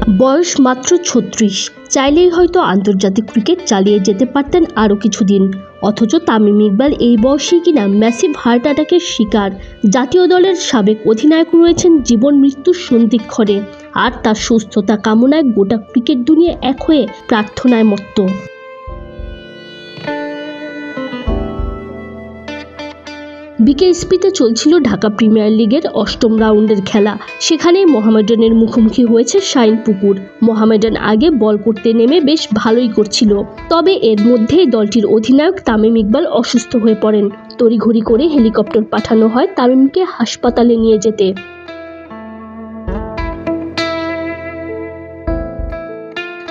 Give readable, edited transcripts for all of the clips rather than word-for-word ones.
বয়স মাত্র ৩৬, চাইলেই হয়তো আন্তর্জাতিক ক্রিকেট চালিয়ে যেতে পারতেন আরও কিছুদিন। অথচ তামিম ইকবাল এই বয়সেই কিনা ম্যাসিভ হার্ট অ্যাটাকের শিকার। জাতীয় দলের সাবেক অধিনায়ক রয়েছেন জীবন মৃত্যুর সন্ধিক্ষণে, আর তার সুস্থতা কামনায় গোটা ক্রিকেট দুনিয়া এক হয়ে প্রার্থনায় মত্ত। বিকেএসপিতে চলছিল ঢাকা প্রিমিয়ার লিগের ৮ম রাউন্ডের খেলা। সেখানে মোহামেডানের মুখোমুখি হয়েছে শাইনপুকুর। মোহামেডান আগে বল করতে নেমে বেশ ভালোই করছিল, তবে এর মধ্যেই দলটির অধিনায়ক তামিম ইকবাল অসুস্থ হয়ে পড়েন। তড়িঘড়ি করে হেলিকপ্টার পাঠানো হয় তামিমকে হাসপাতালে নিয়ে যেতে।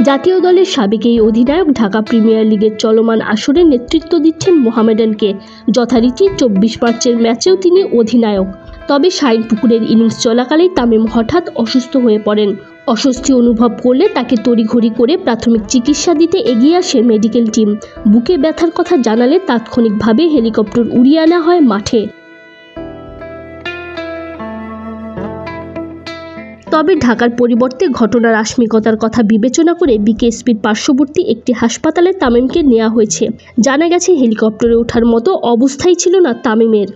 জাতীয় দলের সাবেক এই অধিনায়ক ঢাকা প্রিমিয়ার লিগের চলমান আসরে নেতৃত্ব দিচ্ছেন মোহামেডানকে। যথারীতি ২৪ মার্চের ম্যাচেও তিনি অধিনায়ক। তবে শাইনপুকুরের ইনিংস চলাকালেই তামিম হঠাৎ অসুস্থ হয়ে পড়েন। অস্বস্তি অনুভব করলে তাকে তড়িঘড়ি করে প্রাথমিক চিকিৎসা দিতে এগিয়ে আসে মেডিকেল টিম। বুকে ব্যথার কথা জানালে তাৎক্ষণিকভাবে হেলিকপ্টার উড়িয়ে আনা হয় মাঠে। তবে ঢাকার পরিবর্তে ঘটনার আকস্মিকতার কথা বিবেচনা করে বিকেএসপির পার্শ্ববর্তী একটি হাসপাতালে তামিমকে নেওয়া হয়েছে। জানা গেছে, হেলিকপ্টারে ওঠার মতো অবস্থাই ছিল না তামিমের।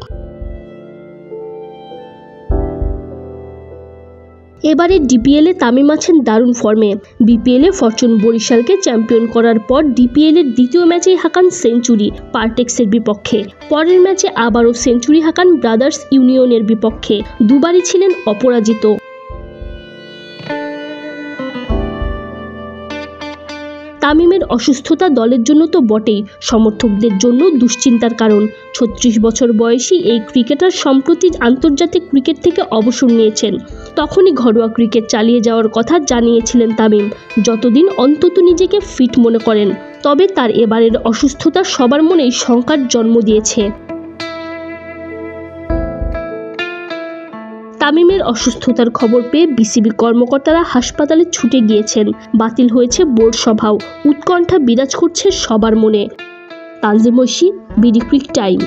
এবারে ডিপিএলে তামিম আছেন দারুণ ফর্মে। বিপিএলে ফরচুন বরিশালকে চ্যাম্পিয়ন করার পর ডিপিএলের দ্বিতীয় ম্যাচেই হাঁকান সেঞ্চুরি পারটেক্সের বিপক্ষে। পরের ম্যাচে আবারও সেঞ্চুরি হাঁকান ব্রাদার্স ইউনিয়নের বিপক্ষে। দুবারই ছিলেন অপরাজিত। তামিমের অসুস্থতা দলের জন্য তো বটেই, সমর্থকদের জন্য দুশ্চিন্তার কারণ। ৩৬ বছর বয়সী এই ক্রিকেটার সম্প্রতি আন্তর্জাতিক ক্রিকেট থেকে অবসর নিয়েছেন। তখনই ঘরোয়া ক্রিকেট চালিয়ে যাওয়ার কথা জানিয়েছিলেন তামিম, যতদিন অন্তত নিজেকে ফিট মনে করেন। তবে তার এবারের অসুস্থতা সবার মনেই শঙ্কার জন্ম দিয়েছে। তামিমের অসুস্থতার খবর পেয়ে বিসিবি কর্মকর্তারা হাসপাতালে ছুটে গিয়েছেন। বাতিল হয়েছে বোর্ড সভাও। উৎকণ্ঠা বিরাজ করছে সবার মনে। Tanzim Oishi, BD Cric time.